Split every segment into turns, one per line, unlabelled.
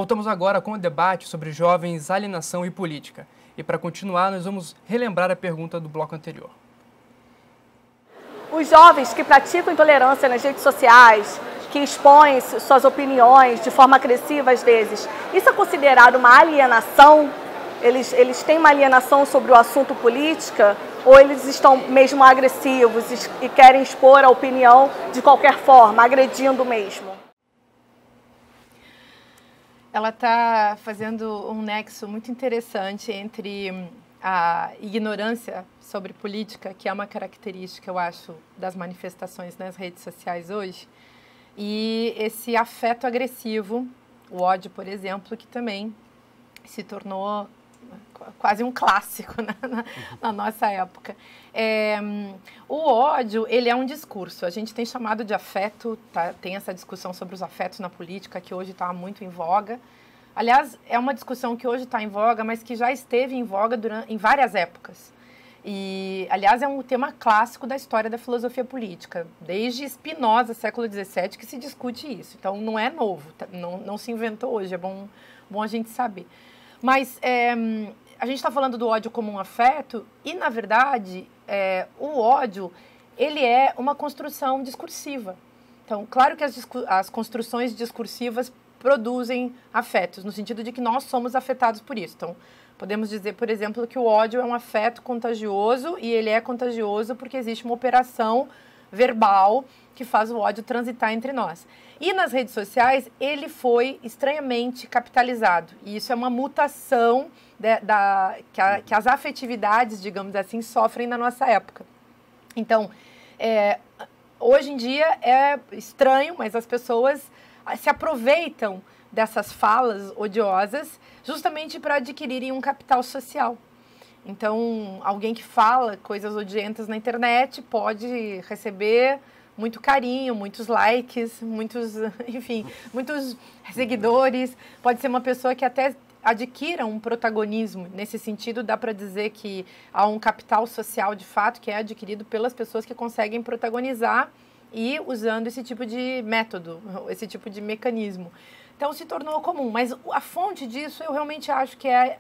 Voltamos agora com o debate sobre jovens, alienação e política. E para continuar, nós vamos relembrar a pergunta do bloco anterior.
Os jovens que praticam intolerância nas redes sociais, que expõem suas opiniões de forma agressiva às vezes, isso é considerado uma alienação? Eles têm uma alienação sobre o assunto política? Ou eles estão mesmo agressivos e querem expor a opinião de qualquer forma, agredindo mesmo?
Ela está fazendo um nexo muito interessante entre a ignorância sobre política, que é uma característica, eu acho, das manifestações nas redes sociais hoje, e esse afeto agressivo, o ódio, por exemplo, que também se tornou quase um clássico na nossa época. O ódio, ele é um discurso. A gente tem chamado de afeto, tem essa discussão sobre os afetos na política, que hoje está muito em voga. Aliás, é uma discussão que hoje está em voga, mas que já esteve em voga em várias épocas. E, aliás, é um tema clássico da história da filosofia política. Desde Spinoza, século XVII, que se discute isso. Então, não é novo, não se inventou hoje, é bom a gente saber. Mas a gente está falando do ódio como um afeto e, na verdade, o ódio, ele é uma construção discursiva. Então, claro que as construções discursivas produzem afetos, no sentido de que nós somos afetados por isso. Então, podemos dizer, por exemplo, que o ódio é um afeto contagioso e ele é contagioso porque existe uma operação verbal que faz o ódio transitar entre nós. E nas redes sociais, ele foi estranhamente capitalizado. E isso é uma mutação que as afetividades, digamos assim, sofrem na nossa época. Então, hoje em dia é estranho, mas as pessoas se aproveitam dessas falas odiosas justamente para adquirirem um capital social. Então, alguém que fala coisas odientas na internet pode receber muito carinho, muitos likes, muitos seguidores. Pode ser uma pessoa que até adquira um protagonismo. Nesse sentido, dá para dizer que há um capital social, de fato, que é adquirido pelas pessoas que conseguem protagonizar e usando esse tipo de método, esse tipo de mecanismo. Então, se tornou comum. Mas a fonte disso, eu realmente acho que é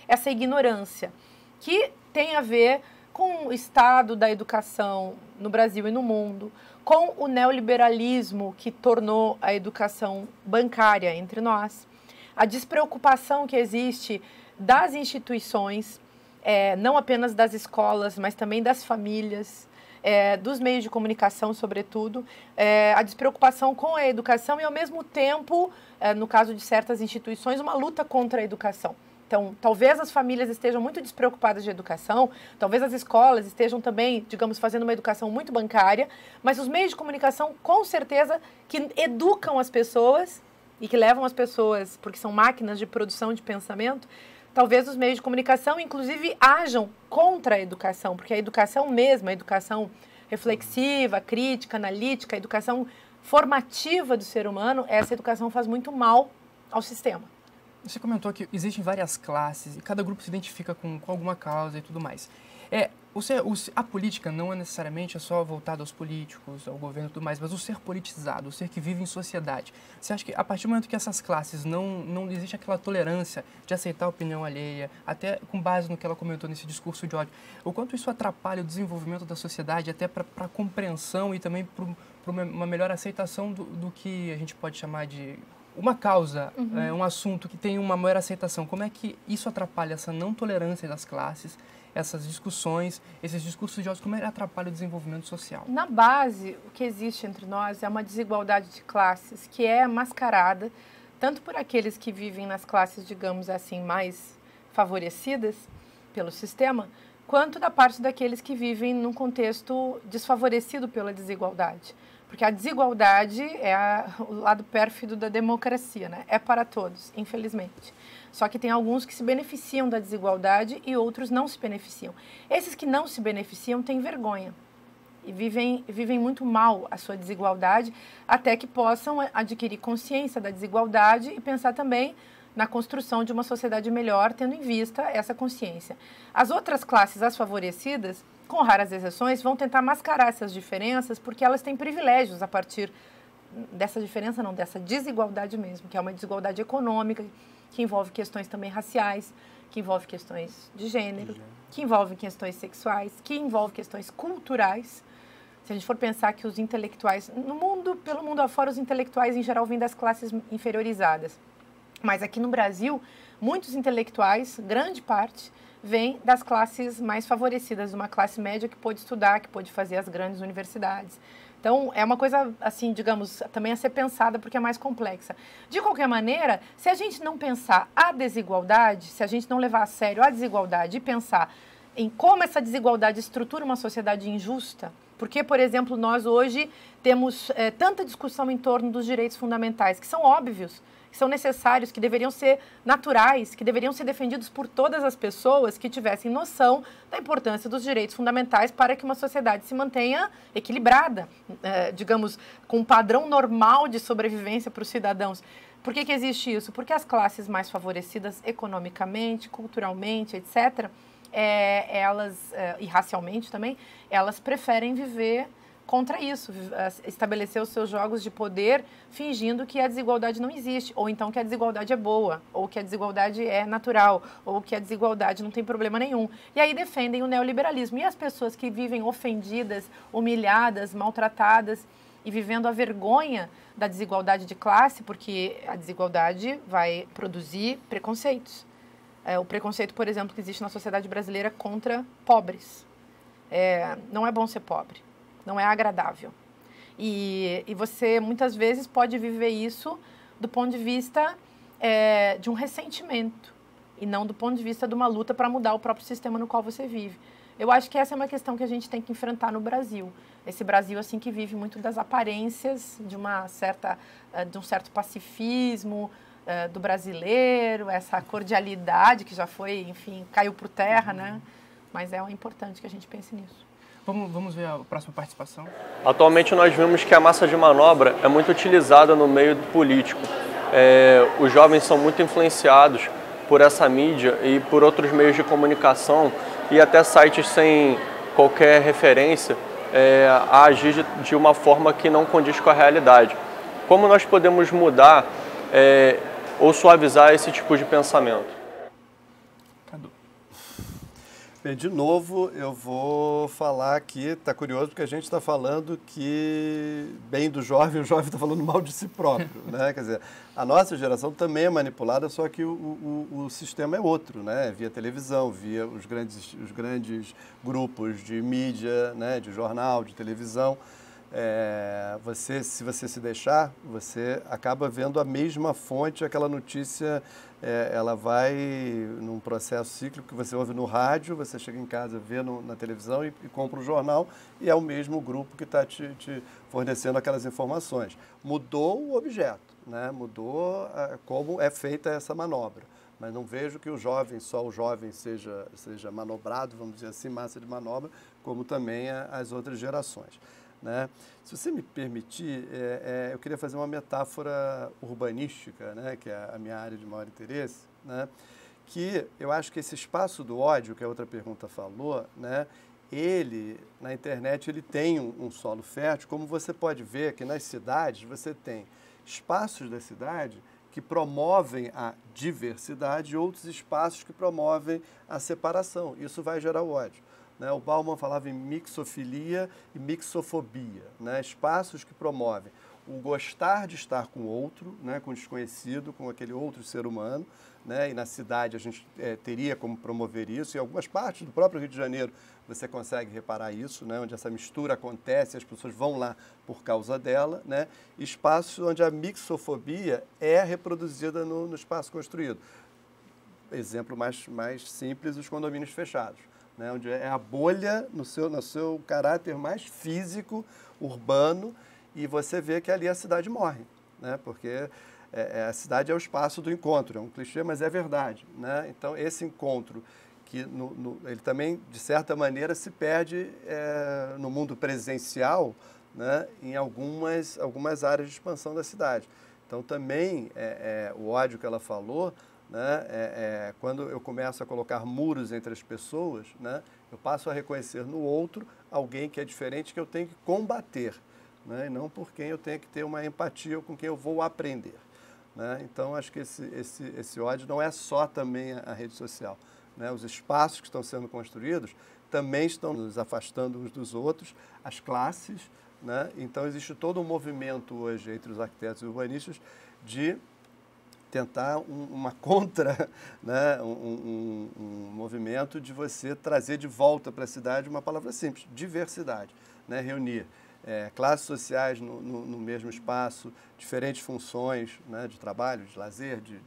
essa ignorância, que tem a ver com o estado da educação no Brasil e no mundo, com o neoliberalismo que tornou a educação bancária entre nós, a despreocupação que existe das instituições, não apenas das escolas, mas também das famílias, dos meios de comunicação, sobretudo, a despreocupação com a educação e, ao mesmo tempo, no caso de certas instituições, uma luta contra a educação. Então, talvez as famílias estejam muito despreocupadas de educação, talvez as escolas estejam também, digamos, fazendo uma educação muito bancária, mas os meios de comunicação, com certeza, que educam as pessoas e que levam as pessoas, porque são máquinas de produção de pensamento, talvez os meios de comunicação, inclusive, ajam contra a educação, porque a educação mesma, a educação reflexiva, crítica, analítica, a educação formativa do ser humano, essa educação faz muito mal ao sistema.
Você comentou que existem várias classes e cada grupo se identifica com alguma causa e tudo mais. A política não é necessariamente só voltada aos políticos, ao governo e tudo mais, mas o ser politizado, o ser que vive em sociedade. Você acha que a partir do momento que essas classes não existe aquela tolerância de aceitar a opinião alheia, até com base no que ela comentou nesse discurso de ódio, o quanto isso atrapalha o desenvolvimento da sociedade, até para a compreensão e também para uma melhor aceitação do que a gente pode chamar de uma causa, um assunto que tem uma maior aceitação? Como é que isso atrapalha essa não tolerância das classes, essas discussões, esses discursos de ódio, como ele atrapalha o desenvolvimento social?
Na base, o que existe entre nós é uma desigualdade de classes que é mascarada tanto por aqueles que vivem nas classes, digamos assim, mais favorecidas pelo sistema, quanto da parte daqueles que vivem num contexto desfavorecido pela desigualdade. Porque a desigualdade é o lado pérfido da democracia, né? É para todos, infelizmente. Só que tem alguns que se beneficiam da desigualdade e outros não se beneficiam. Esses que não se beneficiam têm vergonha e vivem muito mal a sua desigualdade, até que possam adquirir consciência da desigualdade e pensar também na construção de uma sociedade melhor, tendo em vista essa consciência. As outras classes, as favorecidas, com raras exceções, vão tentar mascarar essas diferenças porque elas têm privilégios a partir dessa desigualdade mesmo, que é uma desigualdade econômica, que envolve questões também raciais, que envolve questões de gênero, que envolve questões sexuais, que envolve questões culturais. Se a gente for pensar que os intelectuais, pelo mundo afora, os intelectuais em geral vêm das classes inferiorizadas. Mas aqui no Brasil, muitos intelectuais, grande parte, vêm das classes mais favorecidas, de uma classe média que pôde estudar, que pôde fazer as grandes universidades. Então, é uma coisa, assim, digamos, também a ser pensada porque é mais complexa. De qualquer maneira, se a gente não pensar a desigualdade, se a gente não levar a sério a desigualdade e pensar em como essa desigualdade estrutura uma sociedade injusta, porque, por exemplo, nós hoje temos tanta discussão em torno dos direitos fundamentais, que são óbvios, que são necessários, que deveriam ser naturais, que deveriam ser defendidos por todas as pessoas que tivessem noção da importância dos direitos fundamentais para que uma sociedade se mantenha equilibrada, digamos, com um padrão normal de sobrevivência para os cidadãos. Por que existe isso? Porque as classes mais favorecidas economicamente, culturalmente, etc., e racialmente também, elas preferem viver contra isso, estabelecer os seus jogos de poder fingindo que a desigualdade não existe, ou então que a desigualdade é boa, ou que a desigualdade é natural, ou que a desigualdade não tem problema nenhum. E aí defendem o neoliberalismo. E as pessoas que vivem ofendidas, humilhadas, maltratadas e vivendo a vergonha da desigualdade de classe, porque a desigualdade vai produzir preconceitos. O preconceito, por exemplo, que existe na sociedade brasileira contra pobres. Não é bom ser pobre. Não é agradável. E você, muitas vezes, pode viver isso do ponto de vista de um ressentimento e não do ponto de vista de uma luta para mudar o próprio sistema no qual você vive. Eu acho que essa é uma questão que a gente tem que enfrentar no Brasil. Esse Brasil, assim, que vive muito das aparências, de um certo pacifismo do brasileiro, essa cordialidade que já foi, enfim, caiu por terra, né? Mas é importante que a gente pense nisso.
Vamos ver a próxima participação.
Atualmente nós vimos que a massa de manobra é muito utilizada no meio político. Os jovens são muito influenciados por essa mídia e por outros meios de comunicação e até sites sem qualquer referência a agir de uma forma que não condiz com a realidade. Como nós podemos mudar ou suavizar esse tipo de pensamento?
Bem, de novo, eu vou falar aqui, está curioso, porque a gente está falando que, bem do jovem, o jovem está falando mal de si próprio, né? Quer dizer, a nossa geração também é manipulada, só que o sistema é outro, né? Via televisão, via os grandes grupos de mídia, né? De jornal, de televisão. Se você se deixar, você acaba vendo a mesma fonte, aquela notícia, ela vai num processo cíclico que você ouve no rádio, você chega em casa, vê na televisão e compra o jornal, e é o mesmo grupo que está te fornecendo aquelas informações. Mudou o objeto, né? Mudou como é feita essa manobra. Mas não vejo que só o jovem seja manobrado, vamos dizer assim, massa de manobra, como também as outras gerações. Né? Se você me permitir, eu queria fazer uma metáfora urbanística, né? Que é a minha área de maior interesse, né? Que eu acho que esse espaço do ódio, que a outra pergunta falou, né? Ele, na internet, ele tem um solo fértil, como você pode ver que nas cidades você tem espaços da cidade que promovem a diversidade e outros espaços que promovem a separação. Isso vai gerar o ódio. O Bauman falava em mixofilia e mixofobia, né? Espaços que promovem o gostar de estar com outro, né? Com o desconhecido, com aquele outro ser humano, né? E na cidade a gente teria como promover isso. Em algumas partes do próprio Rio de Janeiro você consegue reparar isso, né? Onde essa mistura acontece, as pessoas vão lá por causa dela, né? Espaços onde a mixofobia é reproduzida no espaço construído. Exemplo mais simples, os condomínios fechados. Né, onde é a bolha no seu caráter mais físico, urbano, e você vê que ali a cidade morre, né, porque a cidade é o espaço do encontro, é um clichê, mas é verdade. Né? Então, esse encontro, que ele também, de certa maneira, se perde no mundo presencial, né, em algumas áreas de expansão da cidade. Então, também, o ódio que ela falou, né, quando eu começo a colocar muros entre as pessoas, né, eu passo a reconhecer no outro alguém que é diferente, que eu tenho que combater. né? E não por quem eu tenho que ter uma empatia ou com quem eu vou aprender, né? Então, acho que esse ódio não é só também a rede social, né? Os espaços que estão sendo construídos também estão nos afastando uns dos outros, as classes, né? Então, existe todo um movimento hoje entre os arquitetos e urbanistas de tentar uma contra, né? um movimento de você trazer de volta para a cidade uma palavra simples, diversidade, né? Reunir classes sociais no mesmo espaço, diferentes funções, né? De trabalho, de lazer, de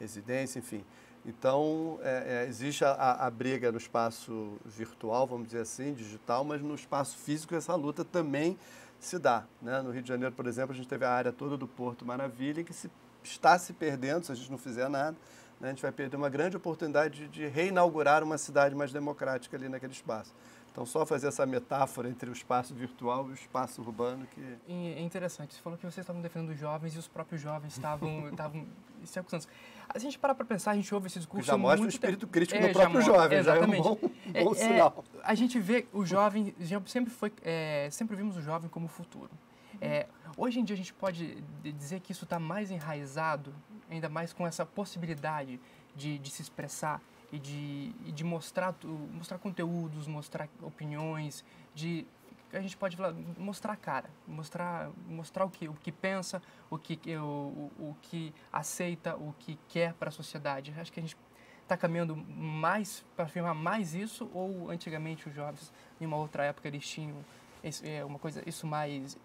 residência, enfim. Então, existe a briga no espaço virtual, vamos dizer assim, digital, mas no espaço físico essa luta também se dá, né? No Rio de Janeiro, por exemplo, a gente teve a área toda do Porto Maravilha, que está se perdendo, se a gente não fizer nada, né? A gente vai perder uma grande oportunidade de reinaugurar uma cidade mais democrática ali naquele espaço. Então, só fazer essa metáfora entre o espaço virtual e o espaço urbano que...
É interessante, você falou que vocês estavam defendendo os jovens e os próprios jovens estavam se acusando. Se a gente parar para pensar, a gente ouve esse discurso
já mostra o espírito crítico no próprio jovem,
exatamente.
Já é um bom sinal.
A gente vê o jovem, sempre vimos o jovem como futuro. Hoje em dia a gente pode dizer que isso está mais enraizado, ainda mais com essa possibilidade de se expressar e de mostrar conteúdos, mostrar opiniões, a gente pode falar, mostrar a cara, mostrar o que pensa, o que aceita, o que quer para a sociedade. Acho que a gente está caminhando mais para afirmar mais isso, ou antigamente os jovens, em uma outra época, eles tinham uma coisa, isso mais...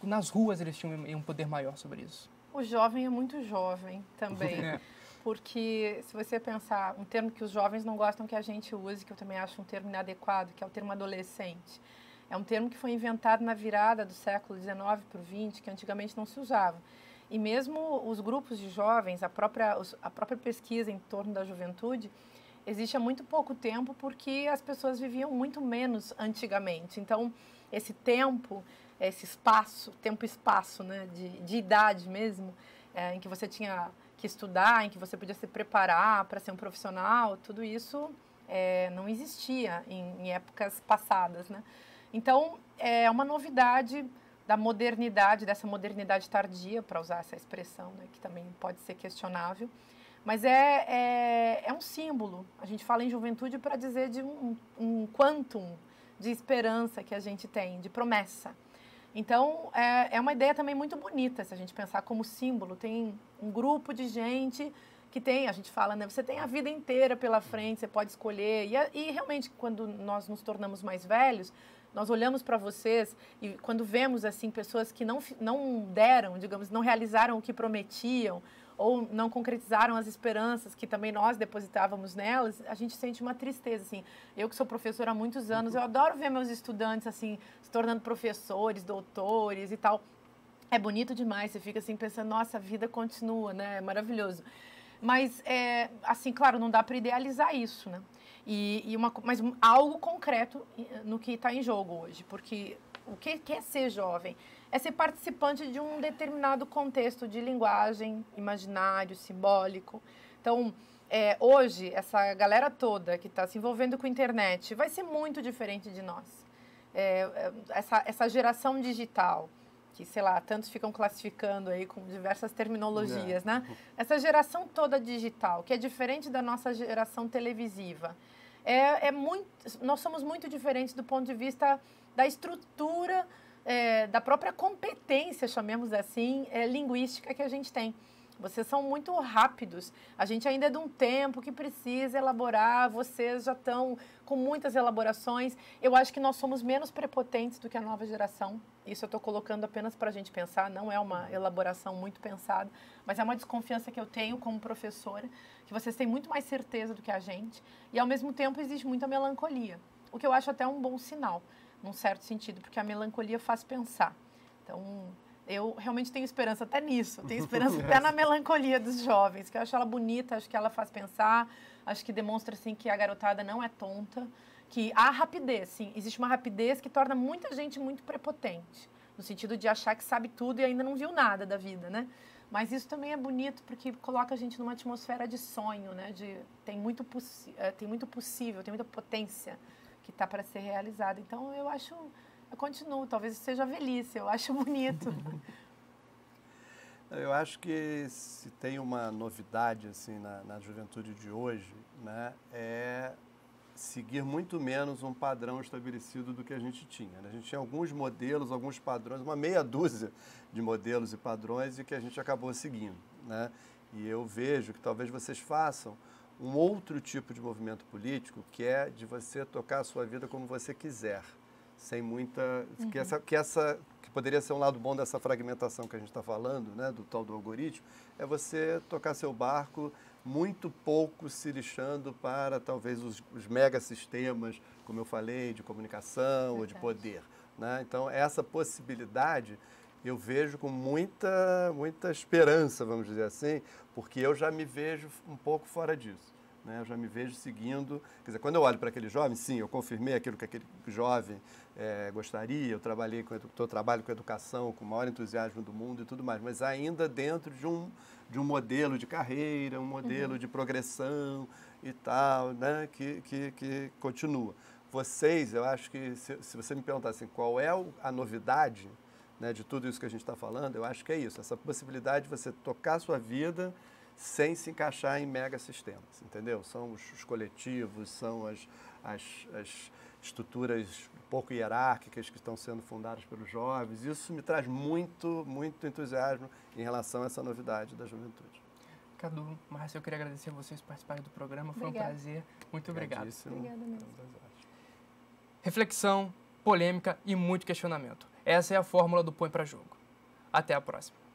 Nas ruas eles tinham um poder maior sobre isso.
O jovem é muito jovem também. Porque, se você pensar, um termo que os jovens não gostam que a gente use, que eu também acho um termo inadequado, que é o termo adolescente. É um termo que foi inventado na virada do século XIX para o XX, que antigamente não se usava. E mesmo os grupos de jovens, a própria pesquisa em torno da juventude, existe há muito pouco tempo porque as pessoas viviam muito menos antigamente. Então, esse tempo, esse espaço, tempo-espaço, né, de idade mesmo, em que você tinha que estudar, em que você podia se preparar para ser um profissional, tudo isso não existia em épocas passadas, né? Então, é uma novidade da modernidade, dessa modernidade tardia, para usar essa expressão, né, que também pode ser questionável, mas é um símbolo. A gente fala em juventude para dizer de um quantum de esperança que a gente tem, de promessa. Então, é uma ideia também muito bonita, se a gente pensar como símbolo. Tem um grupo de gente que tem, a gente fala, né, você tem a vida inteira pela frente, você pode escolher. E realmente, quando nós nos tornamos mais velhos, nós olhamos para vocês e quando vemos, assim, pessoas que não deram, digamos, não realizaram o que prometiam, ou não concretizaram as esperanças que também nós depositávamos nelas, a gente sente uma tristeza, assim. Eu que sou professora há muitos anos, eu adoro ver meus estudantes, assim, se tornando professores, doutores e tal. É bonito demais, você fica assim pensando, nossa, a vida continua, né? É maravilhoso. Mas, assim, claro, não dá para idealizar isso, né? Mas algo concreto no que está em jogo hoje, porque o que é ser jovem? É ser participante de um determinado contexto de linguagem, imaginário, simbólico. Então, hoje, essa galera toda que está se envolvendo com a internet vai ser muito diferente de nós. Essa geração digital, que, sei lá, tantos ficam classificando aí com diversas terminologias, né? Essa geração toda digital, que é diferente da nossa geração televisiva, nós somos muito diferentes do ponto de vista da estrutura, da própria competência, chamemos assim, linguística que a gente tem. Vocês são muito rápidos. A gente ainda é de um tempo que precisa elaborar. Vocês já estão com muitas elaborações. Eu acho que nós somos menos prepotentes do que a nova geração. Isso eu estou colocando apenas para a gente pensar. Não é uma elaboração muito pensada, mas é uma desconfiança que eu tenho como professora, que vocês têm muito mais certeza do que a gente. E, ao mesmo tempo, existe muita melancolia, o que eu acho até um bom sinal, num certo sentido, porque a melancolia faz pensar. Então, eu realmente tenho esperança até nisso, tenho esperança até na melancolia dos jovens, que eu acho ela bonita, acho que ela faz pensar, acho que demonstra, assim, que a garotada não é tonta, que há rapidez, sim, existe uma rapidez que torna muita gente muito prepotente, no sentido de achar que sabe tudo e ainda não viu nada da vida, né? Mas isso também é bonito porque coloca a gente numa atmosfera de sonho, né? Tem muito possível, tem muita potência que está para ser realizada. Então, eu acho eu continuo. Talvez seja a velhice, eu acho bonito.
Eu acho que se tem uma novidade assim na juventude de hoje, né, é seguir muito menos um padrão estabelecido do que a gente tinha. A gente tinha alguns modelos, alguns padrões, uma meia dúzia de modelos e padrões e que a gente acabou seguindo, né? E eu vejo que talvez vocês façam um outro tipo de movimento político, que é de você tocar a sua vida como você quiser, sem muita... Que poderia ser um lado bom dessa fragmentação que a gente está falando, né, do tal do algoritmo, é você tocar seu barco muito pouco se lixando para talvez os megasistemas, como eu falei, de comunicação ou de poder, né? Então, essa possibilidade eu vejo com muita esperança, vamos dizer assim, porque eu já me vejo um pouco fora disso. Eu já me vejo seguindo, quer dizer, quando eu olho para aquele jovem, sim, eu confirmei aquilo que aquele jovem gostaria, eu trabalho com educação, com o maior entusiasmo do mundo e tudo mais, mas ainda dentro de um modelo de carreira, um modelo de progressão e tal, né, que continua. Vocês, eu acho que, se você me perguntar assim, qual é a novidade, né, de tudo isso que a gente está falando, eu acho que é isso, essa possibilidade de você tocar a sua vida sem se encaixar em megasistemas, entendeu? São os coletivos, são as estruturas pouco hierárquicas que estão sendo fundadas pelos jovens. Isso me traz muito entusiasmo em relação a essa novidade da juventude.
Cadu, Márcia, eu queria agradecer a vocês por participarem do programa. Foi
Obrigada.
um prazer. Muito obrigado.
Obrigada mesmo.
Reflexão, polêmica e muito questionamento. Essa é a fórmula do Põe pra Jogo. Até a próxima.